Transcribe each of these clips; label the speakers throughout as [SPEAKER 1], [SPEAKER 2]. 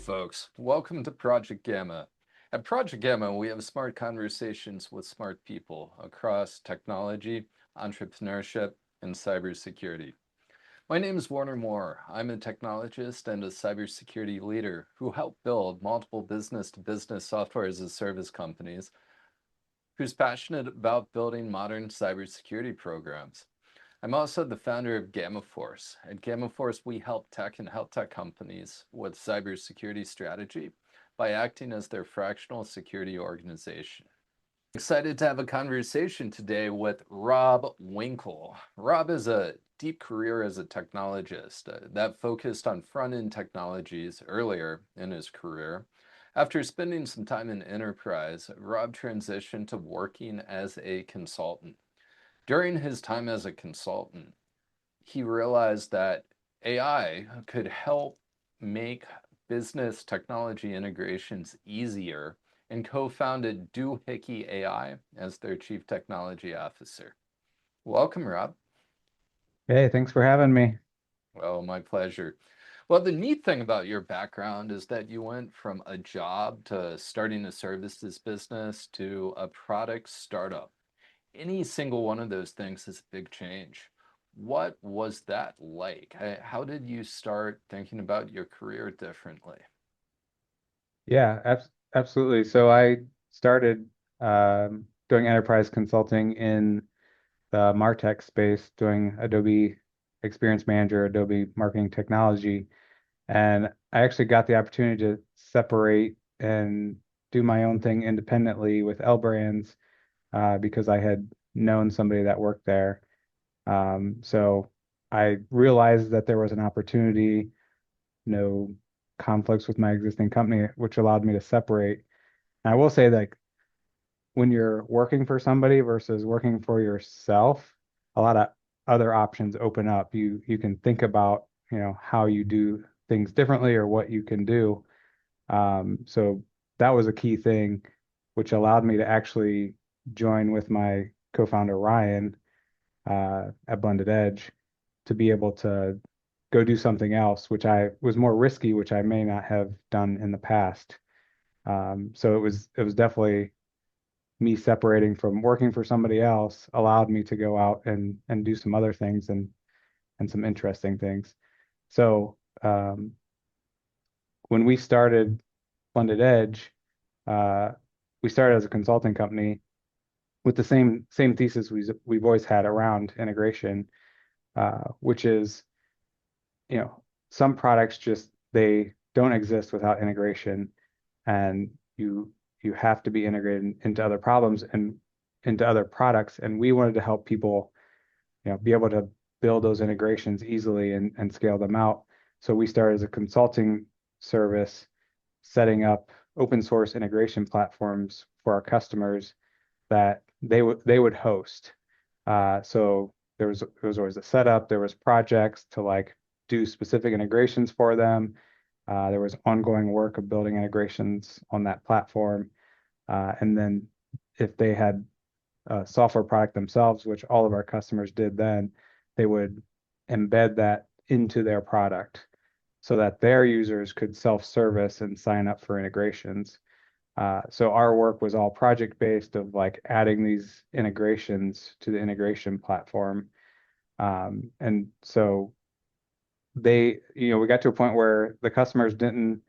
[SPEAKER 1] folks. Welcome to Project Gamma. At Project Gamma, we have smart conversations with smart people across technology, entrepreneurship, and cybersecurity. My name is Warner Moore. I'm a technologist and a cybersecurity leader who helped build multiple business-to-business software as a service companies who's passionate about building modern cybersecurity programs. I'm also the founder of Gamma Force. At Gamma Force, we help tech and health tech companies with cybersecurity strategy by acting as their fractional security organization. Excited to have a conversation today with Robb Winkle. Robb has a deep career as a technologist that focused on front-end technologies earlier in his career. After spending some time in enterprise, Robb transitioned to working as a consultant. During his time as a consultant, he realized that AI could help make business technology integrations easier and co-founded Doohickey AI as their chief technology officer. Welcome, Robb.
[SPEAKER 2] Hey, thanks for having me.
[SPEAKER 1] Well, my pleasure. Well, the neat thing about your background is that you went from a job to starting a services business to a product startup. Any single one of those things is a big change. What was that like? How did you start thinking about your career differently?
[SPEAKER 2] Yeah, absolutely. So I started doing enterprise consulting in the MarTech space, doing Adobe Experience Manager, Adobe Marketing Technology. And I actually got the opportunity to separate and do my own thing independently with L Brands because I had known somebody that worked there. So I realized that there was an opportunity, no conflicts with my existing company, which allowed me to separate. And I will say that when you're working for somebody versus working for yourself, a lot of other options open up. You can think about, how you do things differently or what you can do. So that was a key thing, which allowed me to actually join with my co-founder Ryan at Blended Edge to be able to go do something else, which I was more risky, which I may not have done in the past. So it was definitely me separating from working for somebody else allowed me to go out and do some other things and some interesting things. So when we started Blended Edge, uh, we started as a consulting company with the same thesis we've always had around integration, which is, some products just they don't exist without integration, and you have to be integrated into other problems and into other products. And we wanted to help people, be able to build those integrations easily and scale them out. So we started as a consulting service, setting up open source integration platforms for our customers that they would host. So there was always a setup, there was projects to like do specific integrations for them. There was ongoing work of building integrations on that platform. And then if they had a software product themselves, which all of our customers did then, they would embed that into their product so that their users could self-service and sign up for integrations. So our work was all project based of like adding these integrations to the integration platform. And so we got to a point where the customers didn't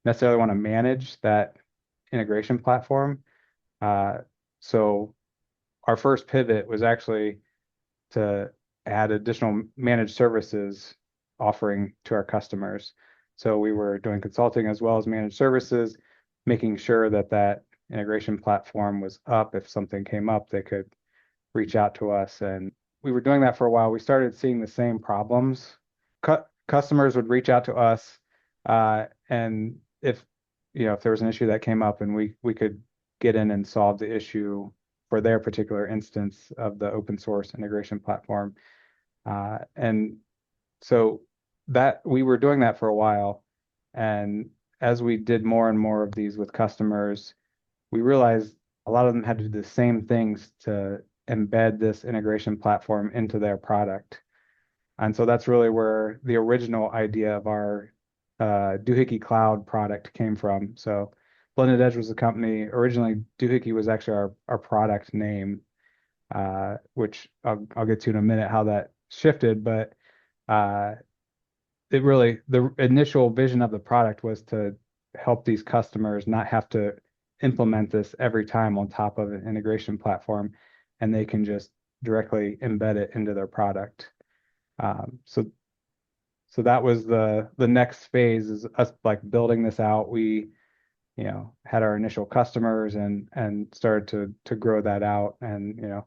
[SPEAKER 2] necessarily want to manage that integration platform. So our first pivot was actually to add additional managed services offering to our customers. So we were doing consulting as well as managed services, making sure that that integration platform was up. If something came up, they could reach out to us. And we were doing that for a while. We started seeing the same problems. Customers would reach out to us, and if there was an issue that came up, and we could get in and solve the issue for their particular instance of the open source integration platform. And so that we were doing that for a while. And as we did more and more of these with customers, we realized a lot of them had to do the same things to embed this integration platform into their product. And so that's really where the original idea of our Doohickey Cloud product came from. So Blended Edge was the company. Originally, Doohickey was actually our product name, which I'll get to in a minute how that shifted. But uh, it really, the initial vision of the product was to help these customers not have to implement this every time on top of an integration platform, and they can just directly embed it into their product. So that was the next phase is us like building this out. We, had our initial customers and started to grow that out. And,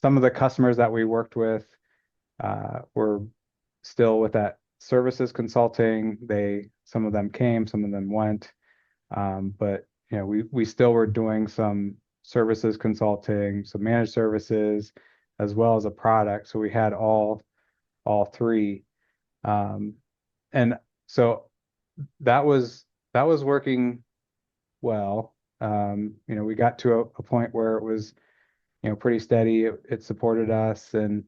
[SPEAKER 2] some of the customers that we worked with were still with that services consulting. Some of them came, some of them went. But we still were doing some services consulting, some managed services, as well as a product. So we had all three. Um, and so that was working well. We got to a point where it was, pretty steady. It supported us, and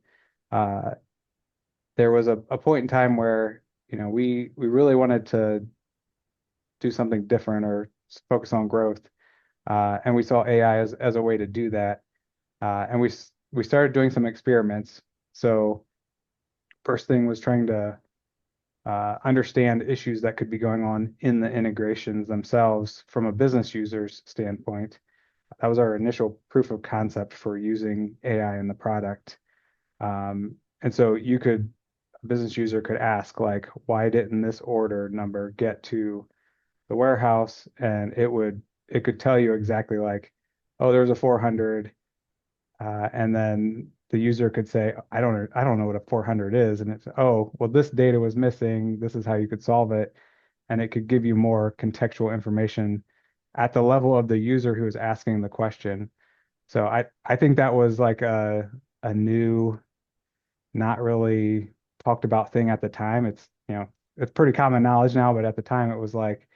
[SPEAKER 2] uh, there was a point in time where, we really wanted to do something different or focus on growth. And we saw AI as a way to do that. And we started doing some experiments. So first thing was trying to understand issues that could be going on in the integrations themselves from a business user's standpoint. That was our initial proof of concept for using AI in the product. And so a business user could ask, like, why didn't this order number get to the warehouse? And it could tell you exactly like, oh, there's a 400. And then the user could say, I don't know what a 400 is. And it's, oh, well, this data was missing. This is how you could solve it. And it could give you more contextual information at the level of the user who is asking the question. So I think that was like a new, not really talked about thing at the time. It's pretty common knowledge now, but at the time it was like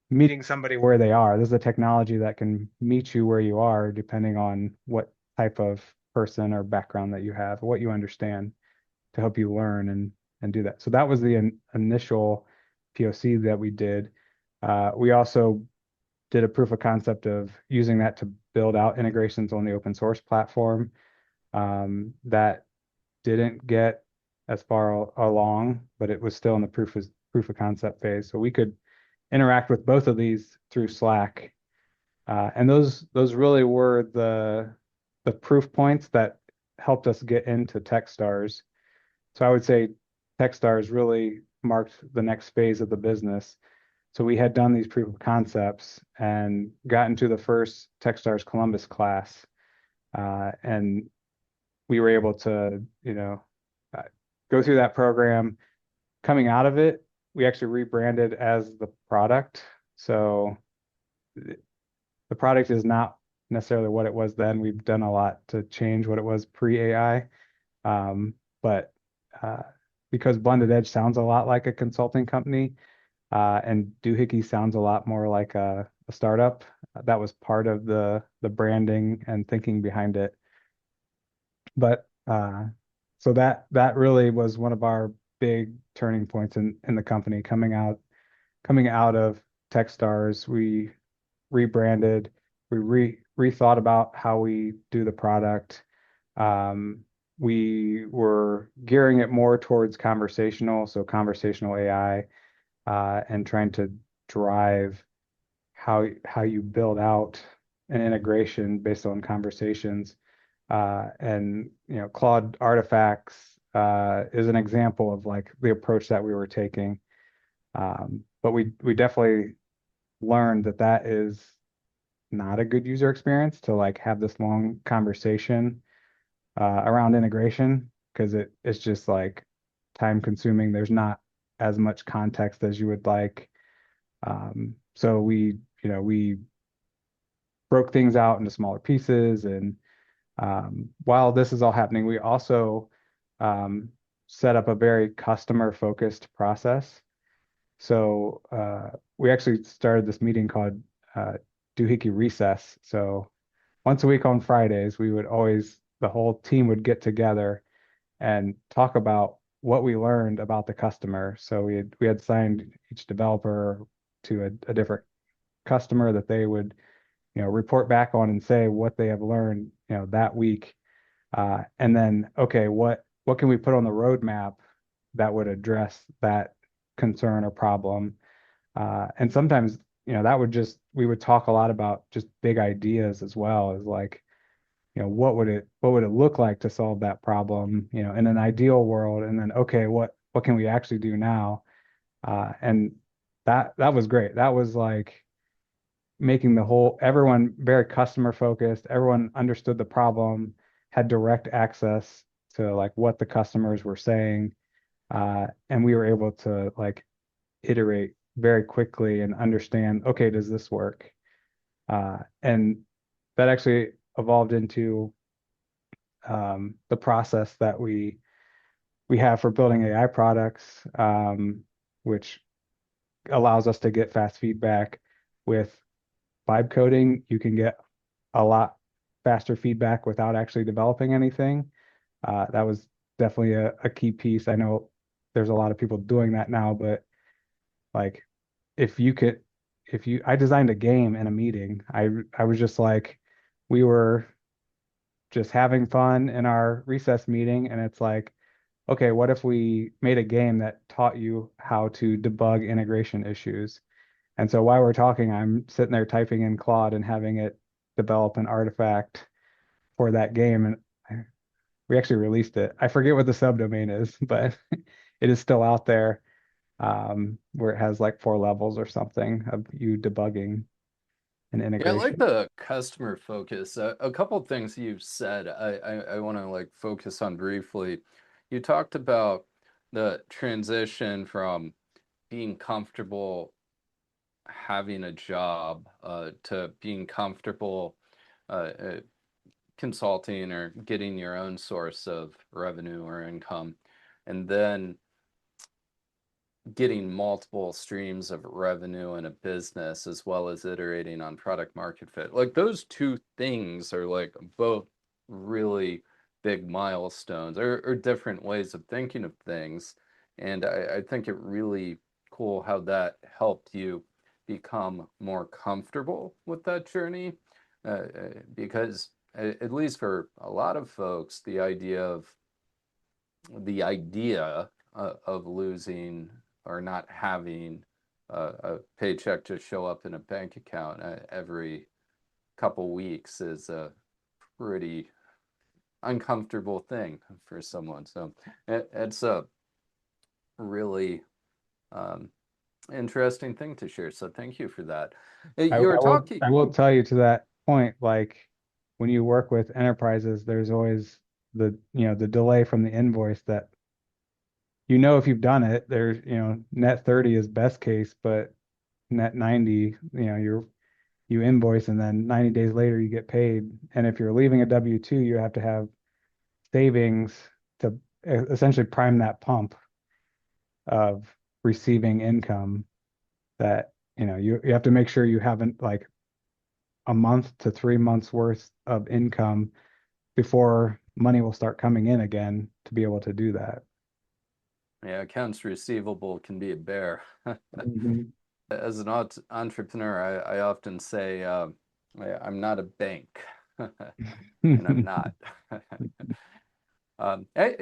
[SPEAKER 2] meeting somebody where they are. This is a technology that can meet you where you are, depending on what type of person or background that you have, what you understand, to help you learn and do that. So that was the initial POC that we did. We also did a proof of concept of using that to build out integrations on the open source platform. That didn't get as far along, but it was still in the proof of concept phase. So we could interact with both of these through Slack. And those really were the proof points that helped us get into Techstars. So I would say Techstars really marked the next phase of the business. So we had done these proof of concepts and gotten to the first Techstars Columbus class. And we were able to, uh, go through that program. Coming out of it, we actually rebranded as the product. So the product is not necessarily what it was then. We've done a lot to change what it was pre-AI. But because Blended Edge sounds a lot like a consulting company, and Doohickey sounds a lot more like a startup, that was part of the branding and thinking behind it. But so that really was one of our big turning points in the company coming out of Techstars. We rebranded, we rethought about how we do the product. We were gearing it more towards conversational, so conversational AI, and trying to drive how you build out an integration based on conversations. And Claude Artifacts is an example of like the approach that we were taking. But we definitely learned that is not a good user experience to like have this long conversation around integration, because it's just like time consuming. There's not as much context as you would like. So we broke things out into smaller pieces. And while this is all happening, we also set up a very customer focused process. So we actually started this meeting called Doohickey Recess. So once a week on Fridays, the whole team would get together and talk about what we learned about the customer. So we had signed each developer to a different customer that they would, report back on and say what they have learned, that week. And then, okay, what can we put on the roadmap that would address that concern or problem? And sometimes, that would we would talk a lot about just big ideas as well as like, what would it look like to solve that problem, in an ideal world? And then, okay, what can we actually do now? And that was great. That was like making everyone very customer focused. Everyone understood the problem, had direct access to like what the customers were saying. And we were able to like iterate very quickly and understand, okay, does this work? And that actually evolved into the process that we have for building AI products, which allows us to get fast feedback. With vibe coding, you can get a lot faster feedback without actually developing anything. That was definitely a key piece. I know there's a lot of people doing that now, but like if you could, I designed a game in a meeting. I was just like, we were just having fun in our recess meeting, and it's like, okay, what if we made a game that taught you how to debug integration issues? And so while we're talking, I'm sitting there typing in Claude and having it develop an artifact for that game. And we actually released it. I forget what the subdomain is, but it is still out there, where it has like 4 levels or something of you debugging an
[SPEAKER 1] Yeah, I like
[SPEAKER 2] integration.
[SPEAKER 1] the customer focus. A couple of things you've said I want to like focus on briefly. You talked about the transition from being comfortable having a job to being comfortable consulting or getting your own source of revenue or income, and then getting multiple streams of revenue in a business as well as iterating on product market fit. Like those two things are like both really big milestones or different ways of thinking of things. And I think it really cool how that helped you become more comfortable with that journey. Because at least for a lot of folks, the idea of losing or not having a paycheck to show up in a bank account every couple weeks is a pretty uncomfortable thing for someone. So it's a really um, interesting thing to share. So thank you for that.
[SPEAKER 2] I,
[SPEAKER 1] You were
[SPEAKER 2] I will
[SPEAKER 1] talking.
[SPEAKER 2] I will tell you to that point, like when you work with enterprises, there's always the delay from the invoice that if you've done it, there's net 30 is best case, but net 90, you invoice and then 90 days later you get paid. And if you're leaving a W-2, you have to have savings to essentially prime that pump of receiving income that you have to make sure you haven't like a month to 3 months worth of income before money will start coming in again to be able to do that.
[SPEAKER 1] Yeah, accounts receivable can be a bear.
[SPEAKER 2] Mhm.
[SPEAKER 1] As an entrepreneur, I often say I'm not a bank, and I'm not. At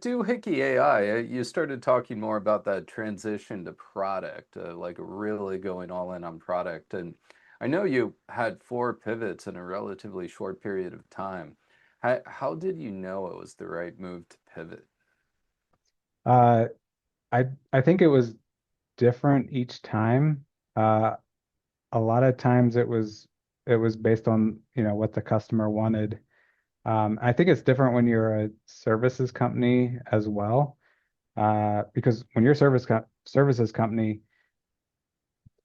[SPEAKER 1] Doohickey AI, you started talking more about that transition to product, like really going all in on product. And I know you had 4 pivots in a relatively short period of time. How did you know it was the right move to pivot?
[SPEAKER 2] Uh, I think it was different each time. Uh, a lot of times it was based on what the customer wanted. I think it's different when you're a services company as well, because when you're a services company,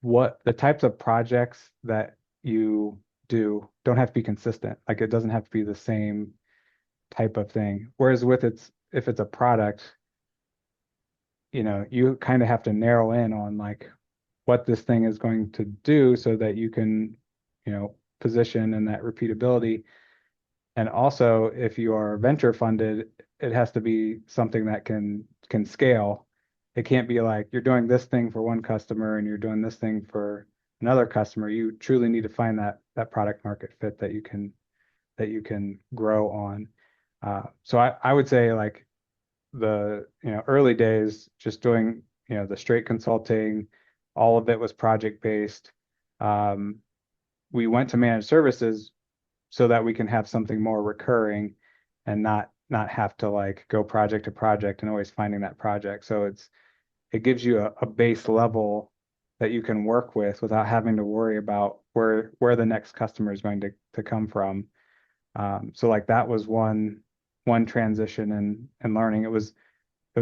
[SPEAKER 2] what the types of projects that you do don't have to be consistent. Like it doesn't have to be the same type of thing. Whereas if it's a product, you kind of have to narrow in on like what this thing is going to do so that you can, position and that repeatability. And also, if you are venture funded, it has to be something that can can scale. It can't be like you're doing this thing for one customer and you're doing this thing for another customer. You truly need to find that product market fit that you can grow on. So I would say like the early days, just doing the straight consulting, all of it was project based. Um, we went to managed services so that we can have something more recurring and not have to like go project to project and always finding that project. So it gives you a base level that you can work with without having to worry about where the next customer is going to come from. So like that was one transition and learning. It was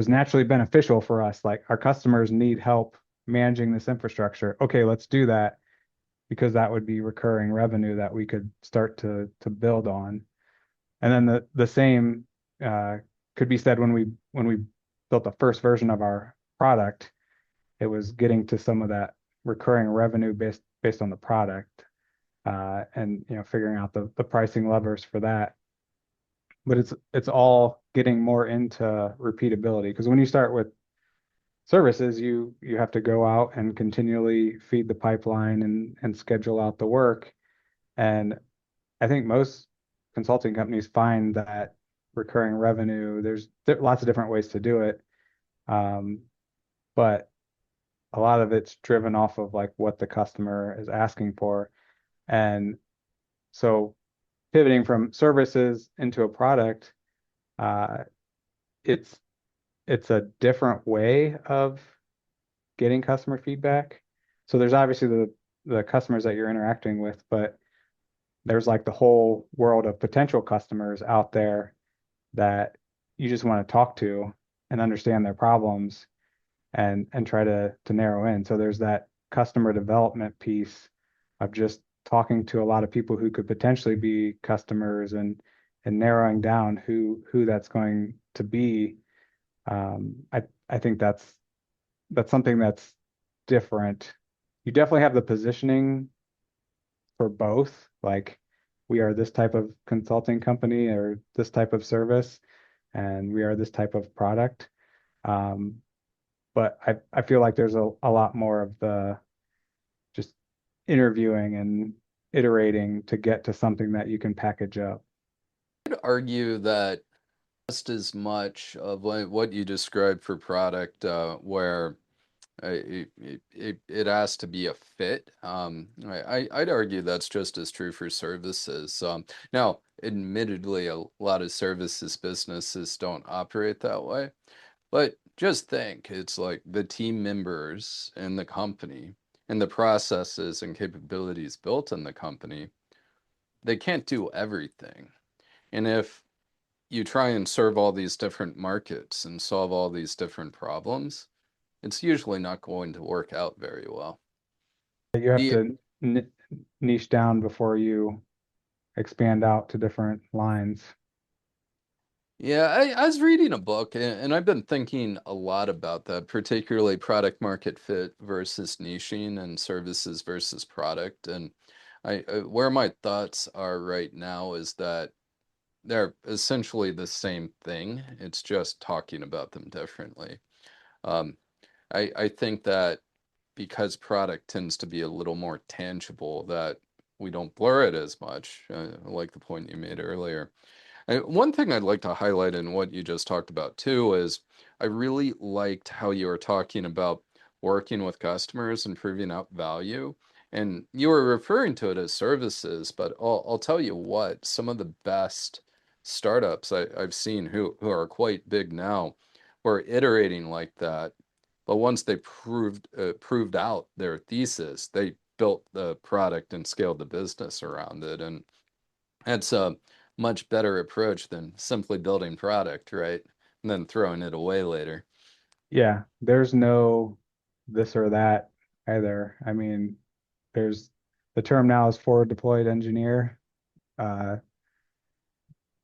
[SPEAKER 2] naturally beneficial for us. Like our customers need help managing this infrastructure. Okay, let's do that because that would be recurring revenue that we could start to build on. And then the same uh, could be said when we built the first version of our product. It was getting to some of that recurring revenue based on the product, and figuring out the pricing levers for that. But it's all getting more into repeatability because when you start with services, you have to go out and continually feed the pipeline and schedule out the work. And I think most consulting companies find that recurring revenue, there's lots of different ways to do it. Um, but a lot of it's driven off of like what the customer is asking for. And so pivoting from services into a product, uh, it's it's a different way of getting customer feedback. So there's obviously the customers that you're interacting with, but there's like the whole world of potential customers out there that you just want to talk to and understand their problems and try to narrow in. So there's that customer development piece of just talking to a lot of people who could potentially be customers and narrowing down who that's going to be. I think that's something that's different. You definitely have the positioning for both. Like we are this type of consulting company or this type of service, and we are this type of product. Um, but I feel like there's a lot more of the just interviewing and iterating to get to something that you can package up.
[SPEAKER 1] I'd argue that just as much of what you described for product, where it has to be a fit. I'd argue that's just as true for services. Now, admittedly, a lot of services businesses don't operate that way, but just think, it's like the team members in the company and the processes and capabilities built in the company, they can't do everything. And if you try and serve all these different markets and solve all these different problems, it's usually not going to work out very well.
[SPEAKER 2] You have
[SPEAKER 1] The
[SPEAKER 2] to niche down before you expand out to different lines.
[SPEAKER 1] Yeah, I was reading a book and I've been thinking a lot about that, particularly product market fit versus niching and services versus product. And where my thoughts are right now is that they're essentially the same thing. It's just talking about them differently. Um, I think that because product tends to be a little more tangible, that we don't blur it as much, like the point you made earlier. One thing I'd like to highlight in what you just talked about too is I really liked how you were talking about working with customers and proving out value. And you were referring to it as services, but I'll tell you what, some of the best startups I've seen who are quite big now were iterating like that. But once they proved out their thesis, they built the product and scaled the business around it. And that's a much better approach than simply building product, right? And then throwing it away later.
[SPEAKER 2] Yeah, there's no this or that either. I mean, there's the term now is forward deployed engineer. Uh,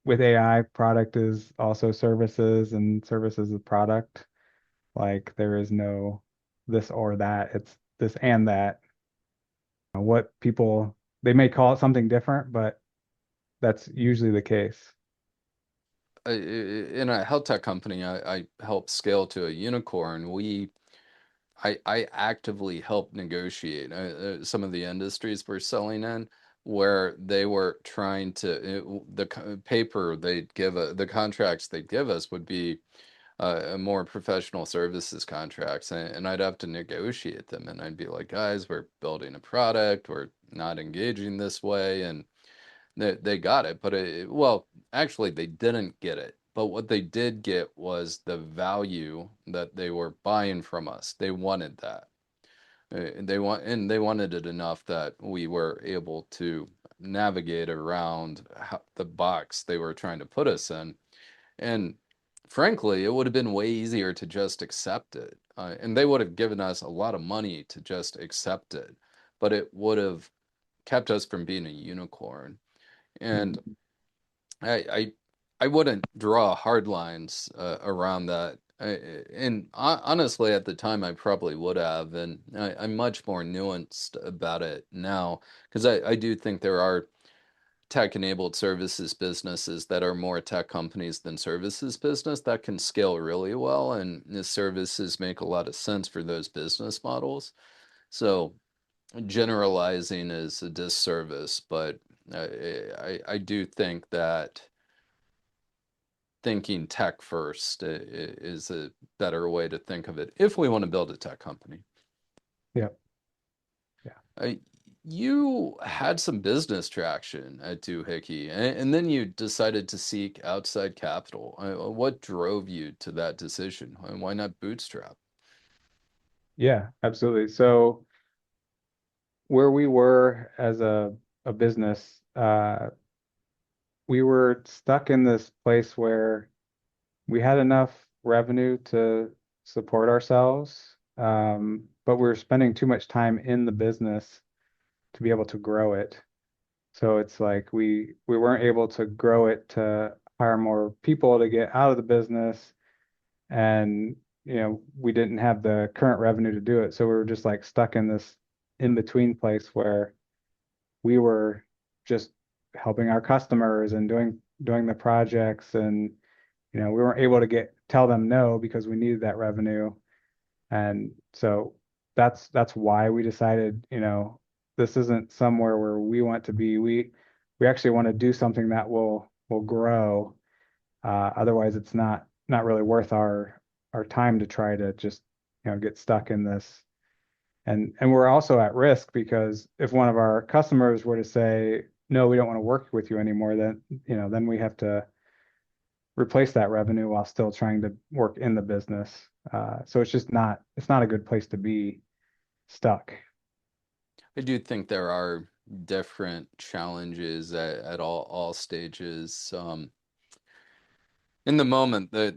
[SPEAKER 2] with AI, product is also services and services is product. Like there is no this or that. It's this and that. What people they may call it something different, but that's usually the case.
[SPEAKER 1] in a health tech company, I helped scale to a unicorn. I actively helped negotiate some of the industries we're selling in, where they were trying to paper they'd give the contracts they'd give us would be a more professional services contracts, and I'd have to negotiate them, and I'd be like, guys, we're building a product, we're not engaging this way, and they got it, but well, actually, they didn't get it. But what they did get was the value that they were buying from us. They wanted that. And they wanted it enough that we were able to navigate around the box they were trying to put us in. And frankly, it would have been way easier to just accept it. And they would have given us a lot of money to just accept it, but it would have kept us from being a unicorn. And
[SPEAKER 2] Mhm.
[SPEAKER 1] I I, I wouldn't draw hard lines around that. And honestly, at the time, I probably would have, and I'm much more nuanced about it now because I do think there are tech-enabled services businesses that are more tech companies than services business that can scale really well, and the services make a lot of sense for those business models. So generalizing is a disservice, but I do think that thinking tech first is a better way to think of it if we want to build a tech company.
[SPEAKER 2] Yeah. Yeah.
[SPEAKER 1] Uh, you had some business traction at Doohickey, and then you decided to seek outside capital. What drove you to that decision? And why not bootstrap?
[SPEAKER 2] Yeah, absolutely. So where we were as a business, we were stuck in this place where we had enough revenue to support ourselves, but we were spending too much time in the business to be able to grow it. So it's like we weren't able to grow it to hire more people to get out of the business, and we didn't have the current revenue to do it. So we were just like stuck in this in between place where we were just helping our customers and doing the projects, and we weren't able to get tell them no because we needed that revenue. And so that's why we decided, this isn't somewhere where we want to be. We actually want to do something that will grow. Otherwise, it's not really worth our time to try to just get stuck in this. And we're also at risk because if one of our customers were to say, no, we don't want to work with you anymore, then we have to replace that revenue while still trying to work in the business. So it's not a good place to be stuck.
[SPEAKER 1] I do think there are different challenges at all stages. In the moment, that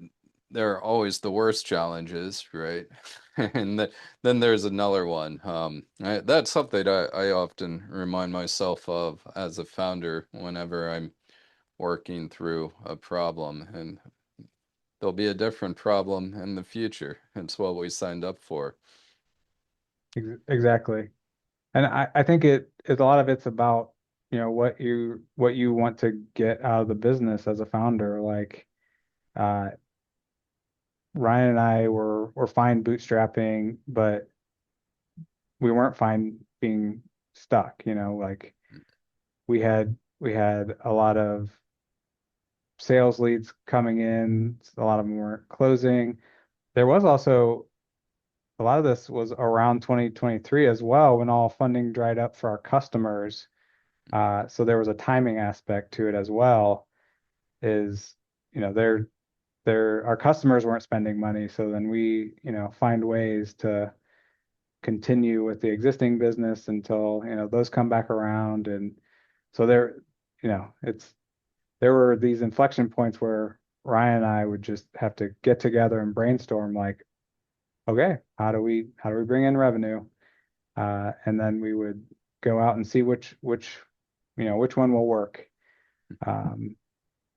[SPEAKER 1] there are always the worst challenges, right? And then there's another one. That's something I often remind myself of as a founder whenever I'm working through a problem, and there'll be a different problem in the future. It's what we signed up for.
[SPEAKER 2] Exactly. And I think a lot of it's about, what you want to get out of the business as a founder. Like uh, Ryan and I were fine bootstrapping, but we weren't fine being stuck, like we had a lot of sales leads coming in, a lot of them weren't closing. There was also a lot of this was around 2023 as well, when all funding dried up for our customers. So there was a timing aspect to it as well, is, our customers weren't spending money. So then we, find ways to continue with the existing business until, those come back around. And so there were these inflection points where Ryan and I would just have to get together and brainstorm, like, okay, how do we bring in revenue? And then we would go out and see which one will work. Um,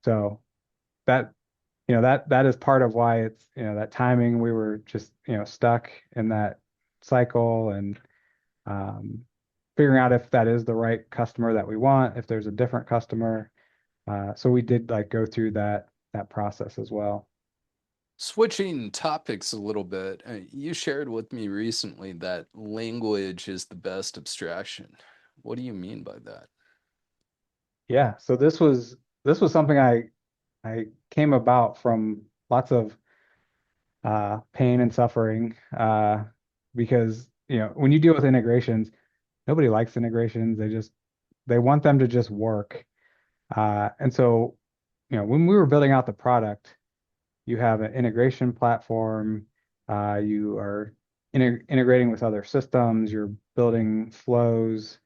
[SPEAKER 2] so that that is part of why it's, that timing, we were just, stuck in that cycle, and um, figuring out if that is the right customer that we want, if there's a different customer. So we did like go through that that process as well.
[SPEAKER 1] Switching topics a little bit, you shared with me recently that language is the best abstraction. What do you mean by that?
[SPEAKER 2] Yeah, so this was something I came about from lots of pain and suffering because when you deal with integrations, nobody likes integrations. They want them to just work. And so when we were building out the product, you have an integration platform. You are integrating with other systems. You're building flows.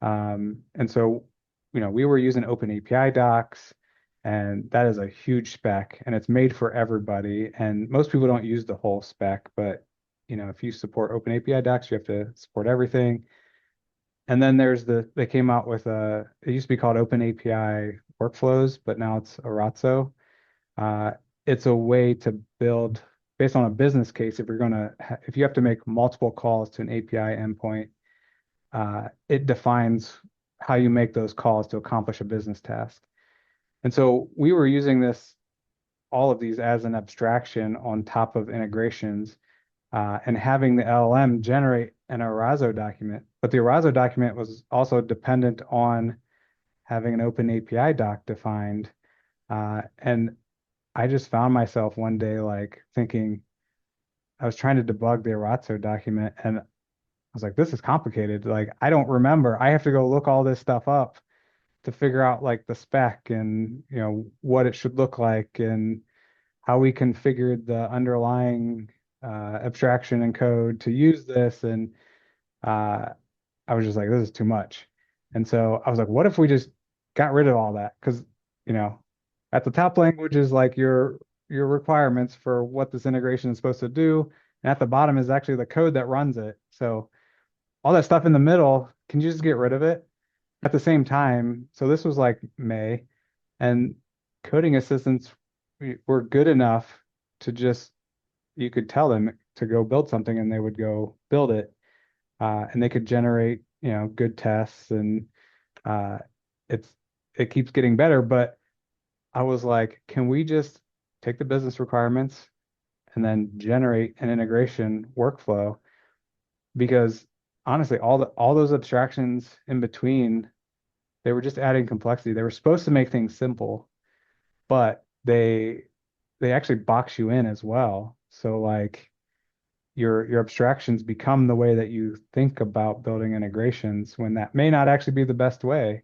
[SPEAKER 2] And so, we were using Open API docs, and that is a huge spec, and it's made for everybody. And most people don't use the whole spec, but if you support Open API docs, you have to support everything. And then they came out with it used to be called Open API workflows, but now it's Arazzo. Uh, it's a way to build based on a business case. If you have to make multiple calls to an API endpoint, it defines how you make those calls to accomplish a business task. And so we were using all of these as an abstraction on top of integrations, and having the LLM generate an Arazzo document. But the Arazzo document was also dependent on having an open API doc defined. And I just found myself one day like thinking, I was trying to debug the Arazzo document, and I was like, this is complicated. Like, I don't remember. I have to go look all this stuff up to figure out like the spec and what it should look like and how we configured the underlying abstraction and code to use this. And uh, I was just like, this is too much. And so I was like, what if we just got rid of all that? Because, you know, at the top language is like your requirements for what this integration is supposed to do. And at the bottom is actually the code that runs it. So all that stuff in the middle, can you just get rid of it? At the same time, so this was like May, and coding assistants were good enough to just, you could tell them to go build something and they would go build it. And they could generate, good tests, and uh, it's it keeps getting better. But I was like, can we just take the business requirements and then generate an integration workflow? Because honestly, all those abstractions in between, they were just adding complexity. They were supposed to make things simple, but they actually box you in as well. So like your abstractions become the way that you think about building integrations when that may not actually be the best way.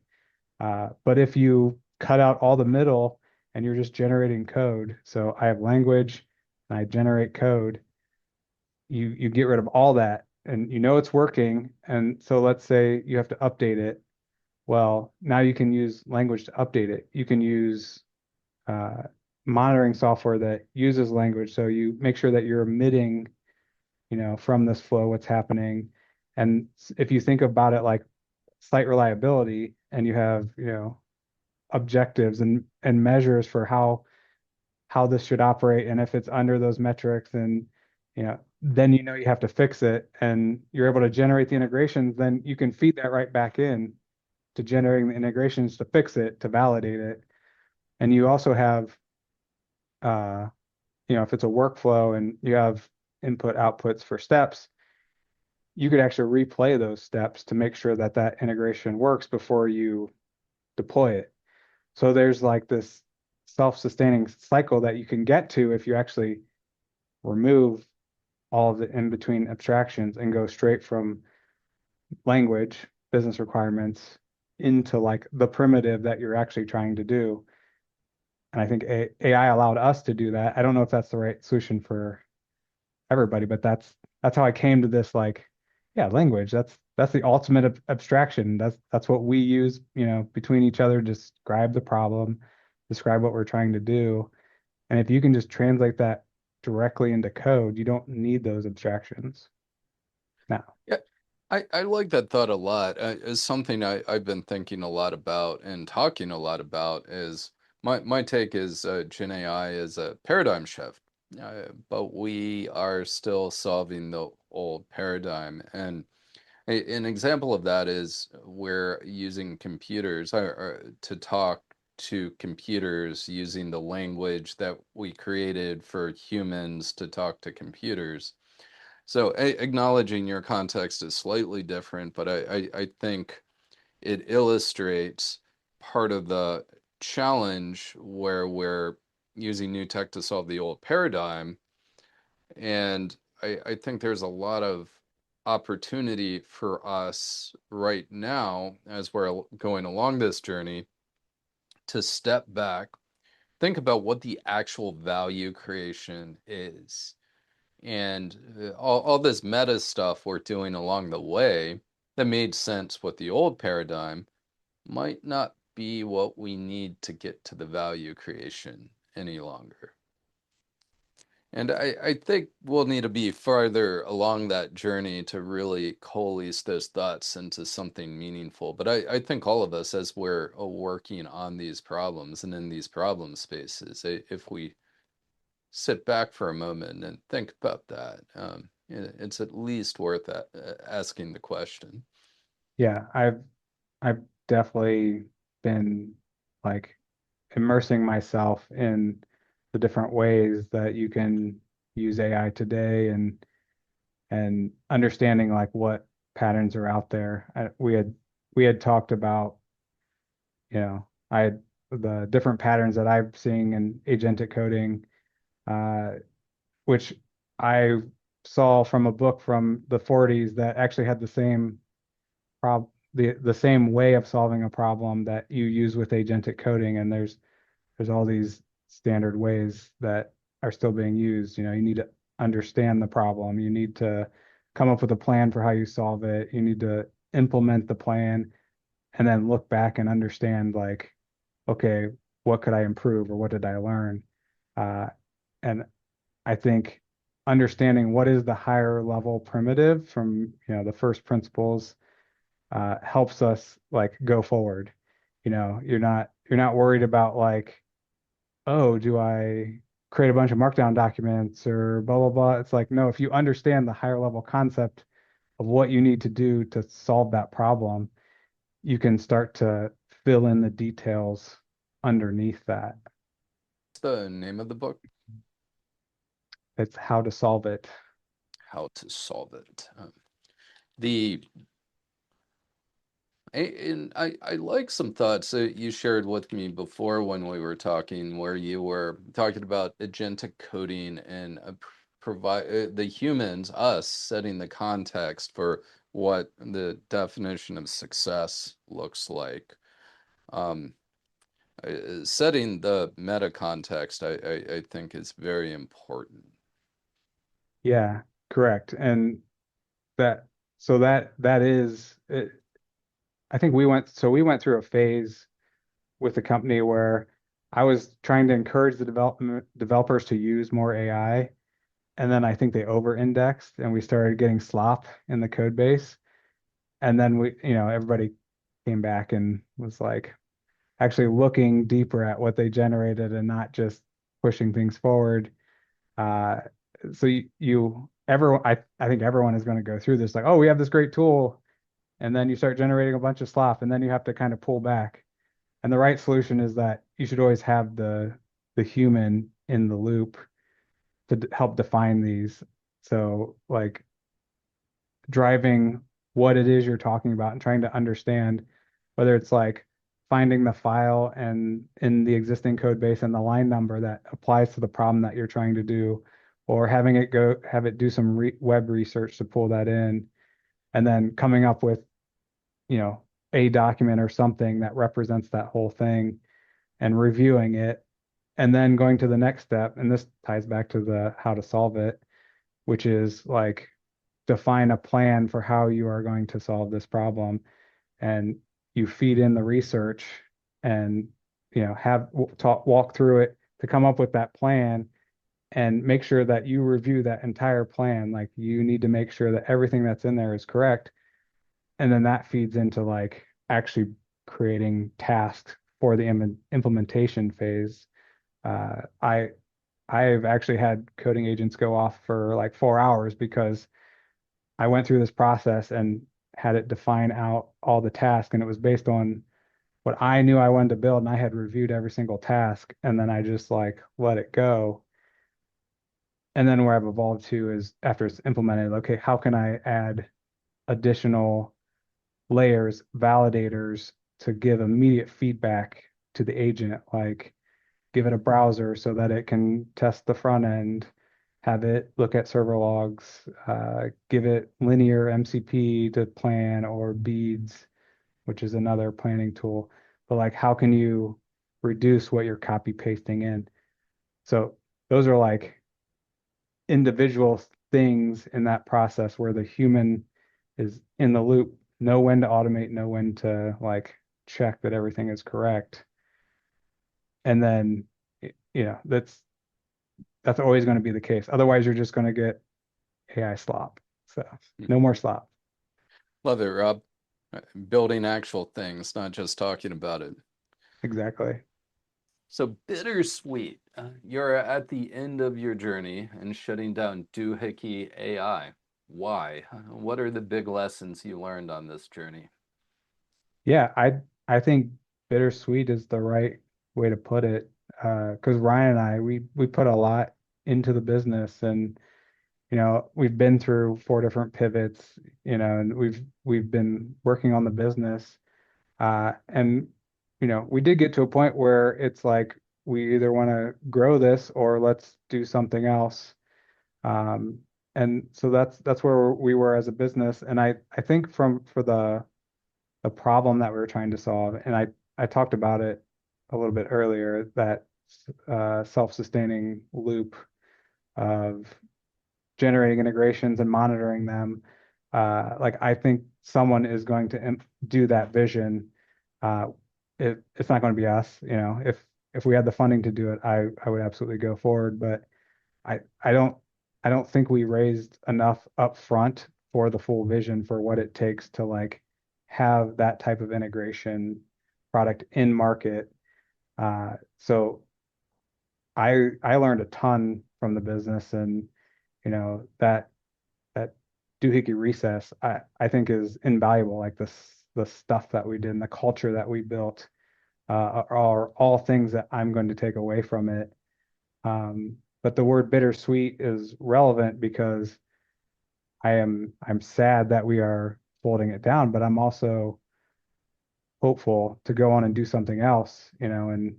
[SPEAKER 2] But if you cut out all the middle and you're just generating code, so I have language and I generate code, you get rid of all that and it's working. And so let's say you have to update it. Well, now you can use language to update it. You can use uh, monitoring software that uses language. So you make sure that you're emitting, from this flow, what's happening. And if you think about it like site reliability, and you have, objectives and measures for how this should operate, and if it's under those metrics, and then you have to fix it, and you're able to generate the integrations, then you can feed that right back in to generating the integrations to fix it, to validate it. And you also have uh, if it's a workflow and you have input outputs for steps, you could actually replay those steps to make sure that that integration works before you deploy it. So there's like this self-sustaining cycle that you can get to if you actually remove all of the in-between abstractions and go straight from language, business requirements, into like the primitive that you're actually trying to do. And I think AI allowed us to do that. I don't know if that's the right solution for everybody, but that's how I came to this, like, yeah, language. That's the ultimate abstraction. That's what we use, between each other to describe the problem, describe what we're trying to do. And if you can just translate that directly into code, you don't need those abstractions now.
[SPEAKER 1] Yeah, I like that thought a lot. It's something I've been thinking a lot about and talking a lot about is my take is Gen AI is a paradigm shift, but we are still solving the old paradigm. And an example of that is we're using computers to talk to computers using the language that we created for humans to talk to computers. So acknowledging your context is slightly different, but I think it illustrates part of the challenge where we're using new tech to solve the old paradigm. And I think there's a lot of opportunity for us right now as we're going along this journey to step back, think about what the actual value creation is. And all this meta stuff we're doing along the way that made sense with the old paradigm might not be what we need to get to the value creation any longer. And I think we'll need to be farther along that journey to really coalesce those thoughts into something meaningful. But I think all of us, as we're working on these problems and in these problem spaces, if we sit back for a moment and think about that, it's at least worth asking the question.
[SPEAKER 2] Yeah, I've definitely been like immersing myself in the different ways that you can use AI today and understanding like what patterns are out there. We had talked about, I had the different patterns that I'm seeing in agentic coding, uh, which I saw from a book from the 40s that actually had the same the same way of solving a problem that you use with agentic coding. And there's all these standard ways that are still being used. You need to understand the problem. You need to come up with a plan for how you solve it. You need to implement the plan and then look back and understand like, okay, what could I improve or what did I learn? Uh, and I think understanding what is the higher level primitive from, the first principles helps us like go forward. You're not worried about like, oh, do I create a bunch of markdown documents or blah blah blah. It's like, no, if you understand the higher level concept of what you need to do to solve that problem, you can start to fill in the details underneath that.
[SPEAKER 1] What's the name of the book?
[SPEAKER 2] It's how to solve it.
[SPEAKER 1] How to Solve It. The and I like some thoughts that you shared with me before when we were talking, where you were talking about agentic coding and provide the humans, us, setting the context for what the definition of success looks like. Um, Setting the meta context, I think is very important.
[SPEAKER 2] Yeah, correct. And that so that is it, I think we went through a phase with the company where I was trying to encourage the developers to use more AI. And then I think they over-indexed and we started getting slop in the code base. And then everybody came back and was like actually looking deeper at what they generated and not just pushing things forward. Uh, so everyone, I think everyone is going to go through this like, oh, we have this great tool. And then you start generating a bunch of slop and then you have to kind of pull back. And the right solution is that you should always have the human in the loop to help define these. So like driving what it is you're talking about and trying to understand whether it's like finding the file and in the existing code base and the line number that applies to the problem that you're trying to do, or have it do some web research to pull that in, and then coming up with, a document or something that represents that whole thing and reviewing it, and then going to the next step. And this ties back to the how to solve it, which is like define a plan for how you are going to solve this problem. And you feed in the research and, walk through it to come up with that plan and make sure that you review that entire plan. Like you need to make sure that everything that's in there is correct. And then that feeds into like actually creating tasks for the implementation phase. Uh, I I've actually had coding agents go off for like 4 hours because I went through this process and had it define out all the tasks, and it was based on what I knew I wanted to build, and I had reviewed every single task, and then I just like let it go. And then where I've evolved to is after it's implemented, okay, how can I add additional layers, validators to give immediate feedback to the agent, like give it a browser so that it can test the front end, have it look at server logs, give it linear MCP to plan or beads, which is another planning tool. But like, how can you reduce what you're copy pasting in? So those are like individual things in that process where the human is in the loop, know when to automate, know when to like check that everything is correct. And then, that's always going to be the case. Otherwise, you're just going to get AI slop. So no more slop.
[SPEAKER 1] Love it, Rob. Building actual things, not just talking about it.
[SPEAKER 2] Exactly.
[SPEAKER 1] So bittersweet. You're at the end of your journey and shutting down Doohickey AI. Why? What are the big lessons you learned on this journey?
[SPEAKER 2] Yeah, I think bittersweet is the right way to put it. Because Ryan and I, we put a lot into the business, and we've been through 4 different pivots, and we've been working on the business. And we did get to a point where it's like we either want to grow this or let's do something else. Um, and so that's where we were as a business. And I think for the problem that we were trying to solve, and I talked about it a little bit earlier, that self-sustaining loop of generating integrations and monitoring them. Like I think someone is going to do that vision. Uh, it's not going to be us. If we had the funding to do it, I would absolutely go forward. But I I don't I don't think we raised enough upfront for the full vision for what it takes to like have that type of integration product in market. So I learned a ton from the business, and that doohickey recess I think is invaluable. Like the stuff that we did and the culture that we built are all things that I'm going to take away from it. But the word bittersweet is relevant because I'm sad that we are folding it down, but I'm also hopeful to go on and do something else, and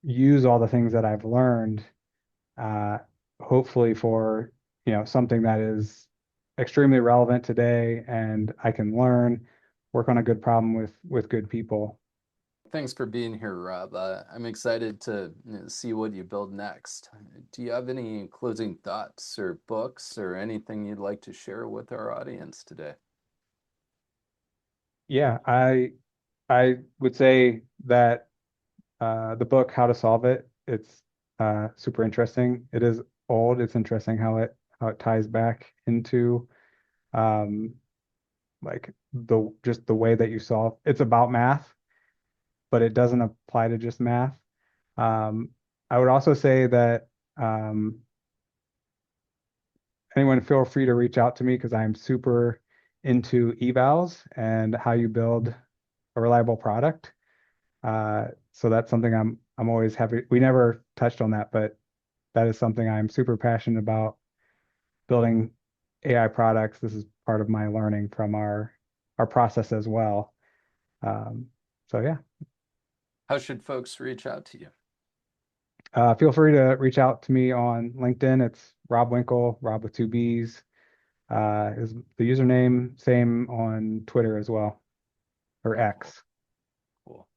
[SPEAKER 2] use all the things that I've learned, uh, hopefully for, something that is extremely relevant today and I can learn, work on a good problem with good people.
[SPEAKER 1] Thanks for being here, Rob. I'm excited to see what you build next. Do you have any closing thoughts or books or anything you'd like to share with our audience today?
[SPEAKER 2] Yeah, I would say that the book How to Solve It, it's super interesting. It is old. It's interesting how it ties back into um, like just the way that you solve. It's about math, but it doesn't apply to just math. Um, I would also say that um, anyone feel free to reach out to me because I'm super into evals and how you build a reliable product. So that's something I'm always happy. We never touched on that, but that is something I'm super passionate about, building AI products. This is part of my learning from our process as well. Um, so yeah,
[SPEAKER 1] How should folks reach out to you?
[SPEAKER 2] feel free to reach out to me on LinkedIn. It's Robb Winkle, Rob with 2 B's. Is the username, same on Twitter as well, or
[SPEAKER 1] Cool.
[SPEAKER 2] X.
[SPEAKER 1] Cool.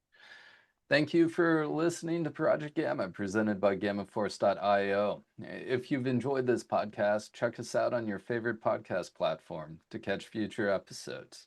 [SPEAKER 1] Thank you for listening to Project Gamma, presented by GammaForce.io. If you've enjoyed this podcast, check us out on your favorite podcast platform to catch future episodes.